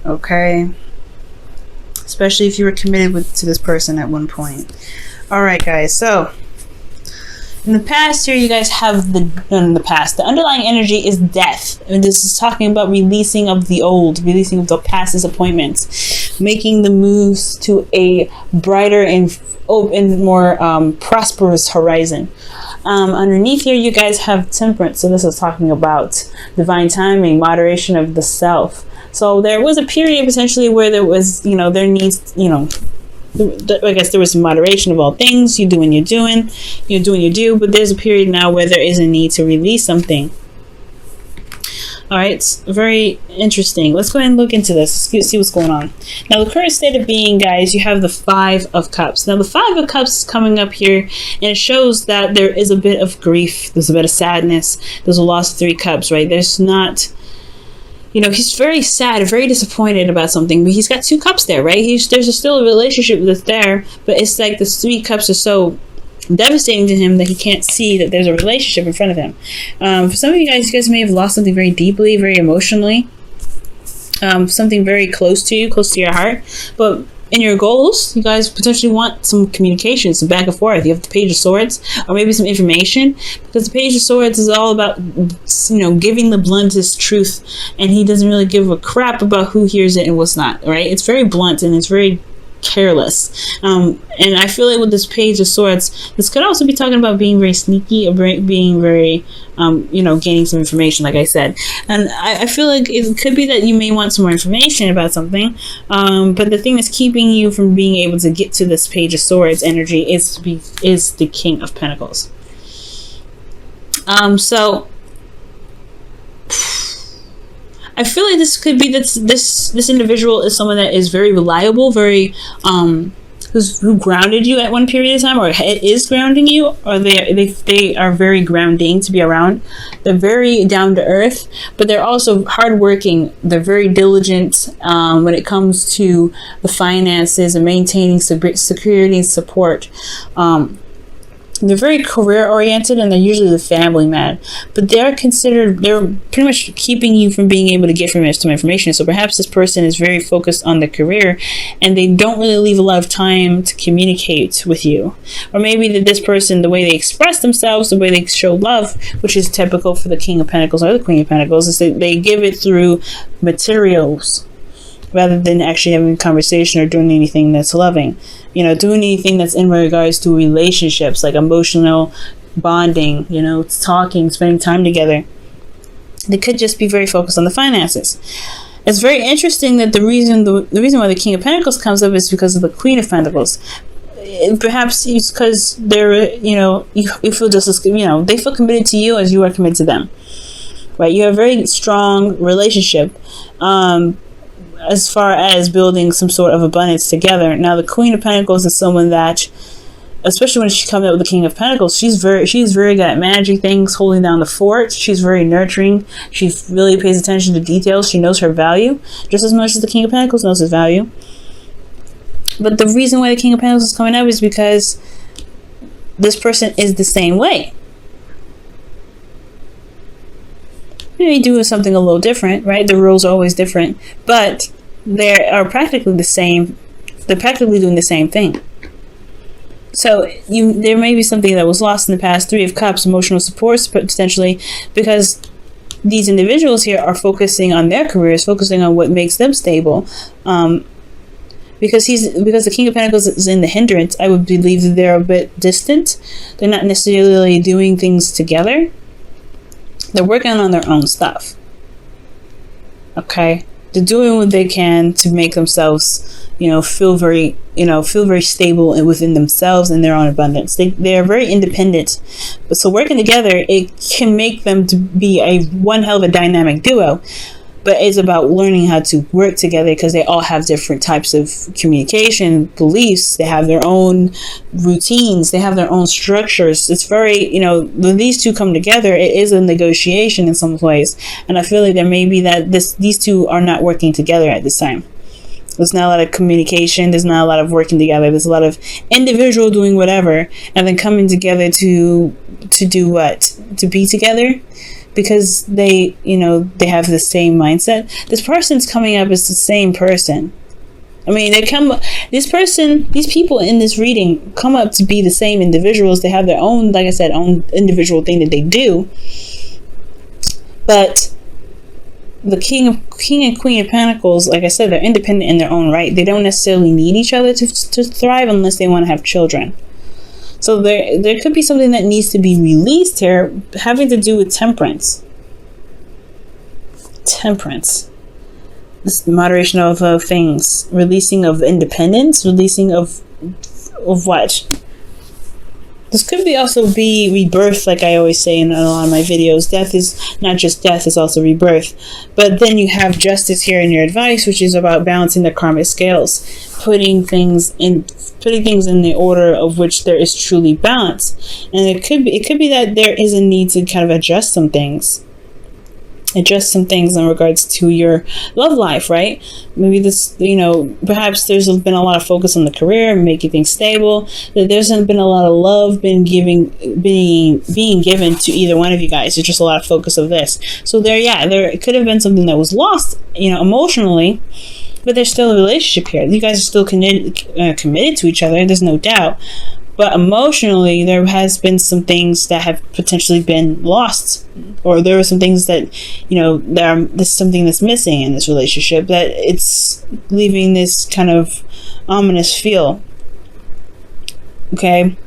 Okay, especially if you were committed to this person at one point. All right, guys. So in the past here, you guys have the underlying energy is death. And this is talking about releasing of the old, releasing of the past disappointments, making the moves to a brighter and open, more prosperous horizon. Underneath here, you guys have temperance. So this is talking about divine timing, moderation of the self. So there was a period potentially where there was, there needs, I guess there was some moderation of all things. You do when you're doing, you do, but there's a period now where there is a need to release something. All right, it's very interesting. Let's go ahead and look into this. Let's see what's going on. Now, the current state of being, guys, you have the Five of Cups. Now, the Five of Cups is coming up here, and it shows that there is a bit of grief. There's a bit of sadness. There's a loss of 3 cups, right? There's not... he's very sad, very disappointed about something, but he's got 2 cups there, right? There's still a relationship that's there, but it's like the 3 cups are so devastating to him that he can't see that there's a relationship in front of him. For some of you guys may have lost something very deeply, very emotionally, something very close to you, close to your heart, but in your goals, you guys potentially want some communication, some back and forth. You have the Page of Swords, or maybe some information, because the Page of Swords is all about, giving the bluntest truth, and he doesn't really give a crap about who hears it and what's not, right? It's very blunt and it's very careless. And I feel like with this Page of Swords, this could also be talking about being very sneaky, or being very, gaining some information, like I said. And I feel like it could be that you may want some more information about something, but the thing that's keeping you from being able to get to this Page of Swords energy is the King of Pentacles. So I feel like this could be that this individual is someone that is very reliable, very who grounded you at one period of time, or is grounding you, or they are very grounding to be around. They're very down to earth, but they're also hardworking. They're very diligent when it comes to the finances and maintaining security and support. They're very career oriented, and they're usually the family man, but they're pretty much keeping you from being able to get some information. So perhaps this person is very focused on their career, and they don't really leave a lot of time to communicate with you. Or maybe that this person, the way they express themselves, the way they show love, which is typical for the King of Pentacles or the Queen of Pentacles, is that they give it through materials rather than actually having a conversation or doing anything that's loving. Doing anything that's in regards to relationships, like emotional bonding, talking, spending time together. They could just be very focused on the finances. It's very interesting that the reason why the King of Pentacles comes up is because of the Queen of Pentacles. Perhaps it's because they're, you feel just as, they feel committed to you as you are committed to them, right? You have a very strong relationship, as far as building some sort of abundance together. Now, the Queen of Pentacles is someone that, especially when she comes up with the King of Pentacles, she's very good at managing things, holding down the fort. She's very nurturing. She really pays attention to details. She knows her value just as much as the King of Pentacles knows his value. But the reason why the King of Pentacles is coming up is because this person is the same way. Maybe doing something a little different, right? The rules are always different, but they are practically the same. They're practically doing the same thing. So there may be something that was lost in the past. 3 of Cups, emotional support potentially, because these individuals here are focusing on their careers, focusing on what makes them stable. Because the King of Pentacles is in the hindrance, I would believe that they're a bit distant. They're not necessarily doing things together. They're working on their own stuff. Okay? They're doing what they can to make themselves, feel very stable within themselves and their own abundance. They are very independent. But so working together, it can make them to be a one hell of a dynamic duo. But it's about learning how to work together, because they all have different types of communication, beliefs. They have their own routines. They have their own structures. It's very, when these two come together, it is a negotiation in some ways. And I feel like there may be that these two are not working together at this time. There's not a lot of communication. There's not a lot of working together. There's a lot of individual doing whatever, and then coming together to do what? To be together. because they, they have the same mindset. This person's coming up as the same person. I mean, these people in this reading come up to be the same individuals. They have their own, like I said, own individual thing that they do. But the King and Queen of Pentacles, like I said, they're independent in their own right. They don't necessarily need each other to thrive unless they want to have children. So there could be something that needs to be released here, having to do with temperance. Temperance. This moderation of things. Releasing of independence. Releasing of what? This could also be rebirth, like I always say in a lot of my videos. Death is not just death, it's also rebirth. But then you have justice here in your advice, which is about balancing the karmic scales, putting things in the order of which there is truly balance. And it could be that there is a need to kind of adjust some things in regards to your love life, right? Maybe this, perhaps there's been a lot of focus on the career and making things stable, that there hasn't been a lot of love being given to either one of you guys. It's just a lot of focus of this. So there could have been something that was lost, emotionally, but there's still a relationship here. You guys are still committed to each other, there's no doubt. But emotionally, there has been some things that have potentially been lost, or there are some things that, there's something that's missing in this relationship, that it's leaving this kind of ominous feel. Okay?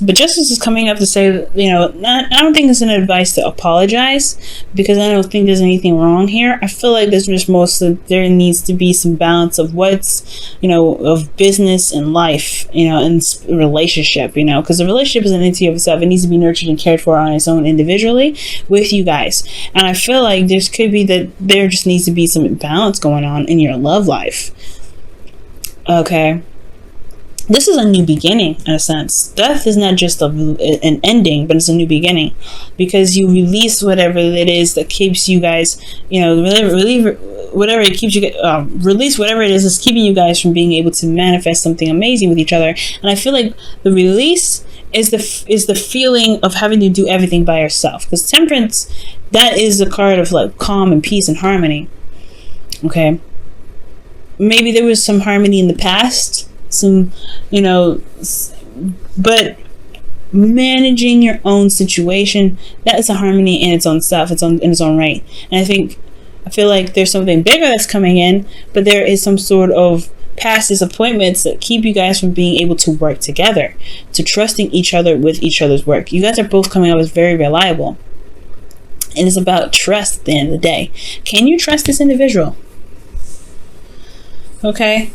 But justice is coming up to say, I don't think it's an advice to apologize, because I don't think there's anything wrong here. I feel like there's just there needs to be some balance of what's, of business and life, and relationship, because the relationship is an entity of itself. It needs to be nurtured and cared for on its own individually with you guys. And I feel like there could be that there just needs to be some balance going on in your love life. Okay. This is a new beginning, in a sense. Death is not just an ending, but it's a new beginning, because you release whatever it is that keeps you guys, release whatever it is that's keeping you guys from being able to manifest something amazing with each other. And I feel like the release is the feeling of having to do everything by yourself, because temperance, that is a card of like calm and peace and harmony. Okay, maybe there was some harmony in the past. But managing your own situation, that is a harmony in its own self, in its own right. And I feel like there's something bigger that's coming in, but there is some sort of past disappointments that keep you guys from being able to work together, to trusting each other with each other's work. You guys are both coming up as very reliable, and it's about trust at the end of the day. Can you trust this individual? Okay.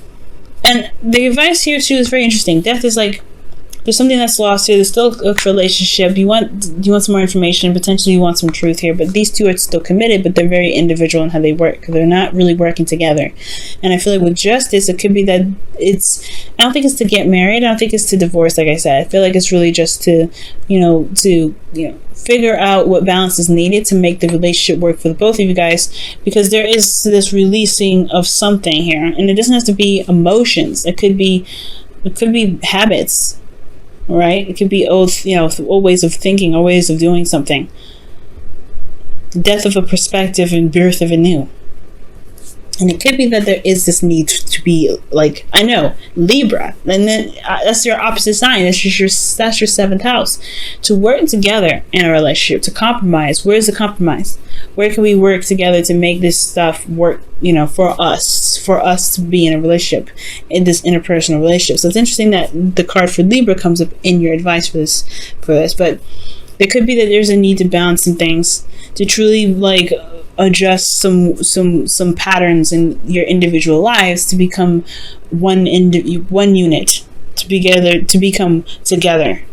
And the advice here too is very interesting. Death is like, there's something that's lost here. There's still a relationship. You want some more information. Potentially you want some truth here. But these two are still committed, but they're very individual in how they work. They're not really working together. And I feel like with justice, it could be that I don't think it's to get married. I don't think it's to divorce, like I said. I feel like it's really just to figure out what balance is needed to make the relationship work for the both of you guys, because there is this releasing of something here, and it doesn't have to be emotions. It could be habits, right? It could be old ways of thinking or ways of doing something. Death of a perspective and birth of a new. And it could be that there is this need to be like, I know, Libra, and then that's your opposite sign. That's your seventh house. To work together in a relationship, to compromise. Where's the compromise? Where can we work together to make this stuff work? For us to be in a relationship, in this interpersonal relationship. So it's interesting that the card for Libra comes up in your advice for this. But it could be that there's a need to balance some things, to truly adjust some patterns in your individual lives to become one unit, to become together.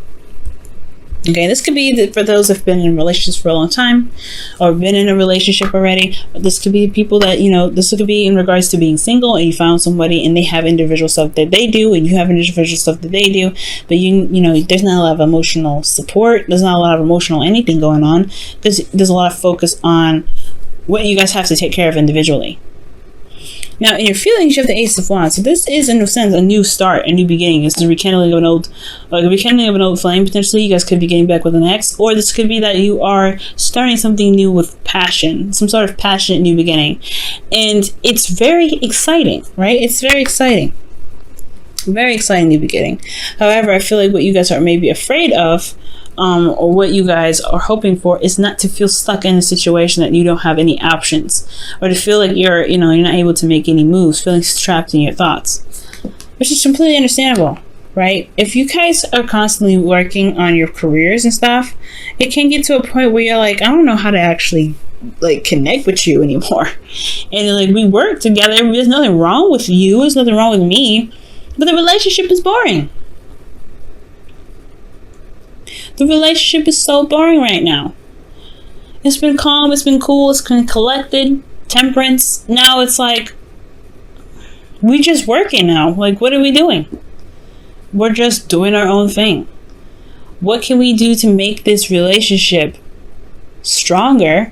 Okay, this could be for those who've been in relationships for a long time, or been in a relationship already. This could be people that, this could be in regards to being single and you found somebody and they have individual stuff that they do and you have individual stuff that they do, but there's not a lot of emotional support. There's not a lot of emotional anything going on, because there's a lot of focus on what you guys have to take care of individually. Now, in your feelings, you have the Ace of Wands. So this is, in a sense, a new start, a new beginning. It's the rekindling of an old, like a rekindling of an old flame. Potentially, you guys could be getting back with an ex, or this could be that you are starting something new with passion, some sort of passionate new beginning, and it's very exciting, right? It's very exciting. Very exciting new beginning. However, I feel like what you guys are maybe afraid of, or what you guys are hoping for, is not to feel stuck in a situation that you don't have any options, or to feel like you're not able to make any moves, feeling trapped in your thoughts, which is completely understandable, right? If you guys are constantly working on your careers and stuff, it can get to a point where you're like, I don't know how to actually like connect with you anymore. And like, we work together, there's nothing wrong with you, there's nothing wrong with me, but the relationship is boring. The relationship is so boring right now. It's been calm, it's been cool, it's been collected, temperance. Now it's like, we just working now. Like, what are we doing? We're just doing our own thing. What can we do to make this relationship stronger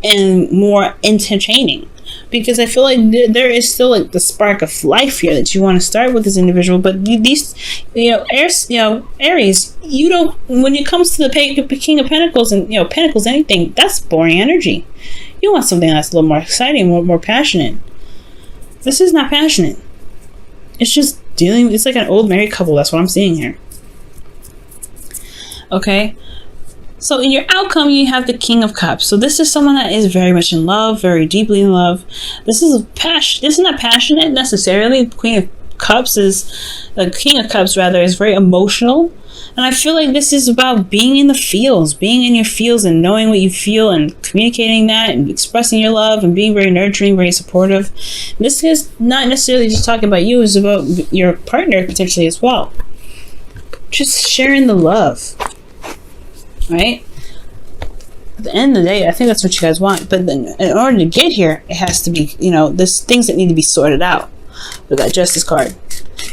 and more entertaining? Because I feel like there is still like the spark of life here that you want to start with this individual, but these, Aries, you don't. When it comes to the King of Pentacles and Pentacles, anything that's boring energy. You want something that's a little more exciting, more passionate. This is not passionate. It's just dealing. It's like an old married couple. That's what I'm seeing here. Okay. So in your outcome, you have the King of Cups. So this is someone that is very much in love, very deeply in love. This is not passionate necessarily. Queen of Cups is, the King of Cups rather, is very emotional. And I feel like this is about being in the feels, being in your feels and knowing what you feel and communicating that and expressing your love and being very nurturing, very supportive. This is not necessarily just talking about you, it's about your partner potentially as well. Just sharing the love. Right? At the end of the day, I think that's what you guys want. But then in order to get here, it has to be, there's things that need to be sorted out. With that Justice card.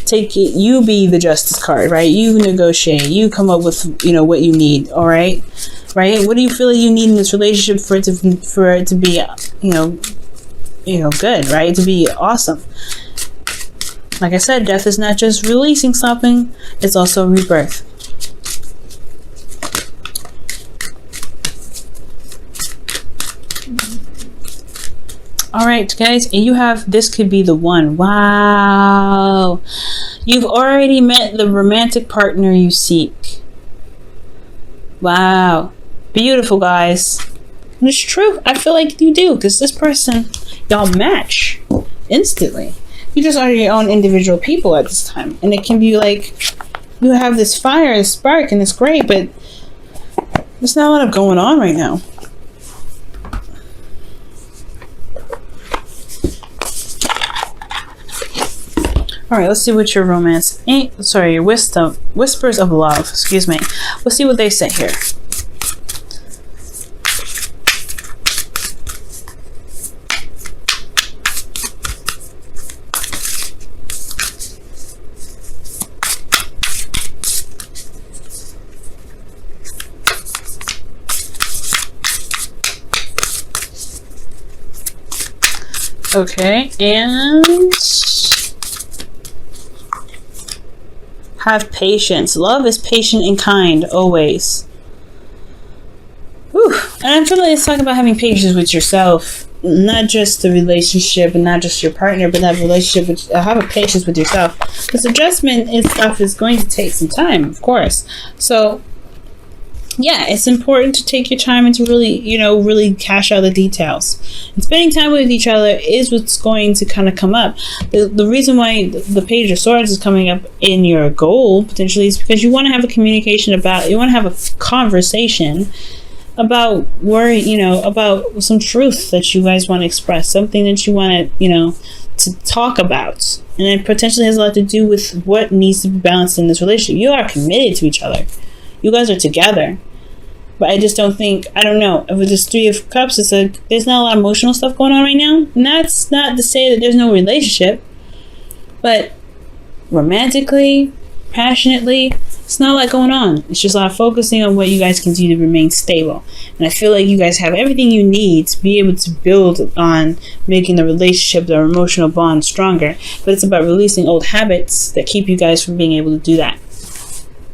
Take it, you be the Justice card, right? You negotiate, you come up with, what you need, all right? Right? What do you feel like you need in this relationship for it to be, good, right? To be awesome. Like I said, death is not just releasing something, it's also rebirth. Alright guys, and you have, this could be the one. Wow. You've already met the romantic partner you seek. Wow. Beautiful, guys. And it's true. I feel like you do, because this person, y'all match instantly. You just are your own individual people at this time. And it can be like, you have this fire, this spark, and it's great, but there's not a lot of going on right now. Alright, let's see what your romance your whispers of love, excuse me. Let's see what they say here. Okay, and have patience. Love is patient and kind, always. Whew. And I'm feeling like it's talking about having patience with yourself. Not just the relationship and not just your partner, but that relationship with, have a patience with yourself. Because adjustment and stuff is going to take some time, of course. So, yeah, it's important to take your time and to really, really cash out the details. And spending time with each other is what's going to kind of come up. The reason why the Page of Swords is coming up in your goal, potentially, is because you want to have a communication you want to have a conversation about about some truth that you guys want to express, something that you want to talk about. And it potentially has a lot to do with what needs to be balanced in this relationship. You are committed to each other. You guys are together. But I just don't think, I don't know, if it's Three of Cups, it's like, there's not a lot of emotional stuff going on right now. And that's not to say that there's no relationship. But romantically, passionately, it's not a lot going on. It's just a lot of focusing on what you guys can do to remain stable. And I feel like you guys have everything you need to be able to build on making the relationship, the emotional bond stronger. But it's about releasing old habits that keep you guys from being able to do that.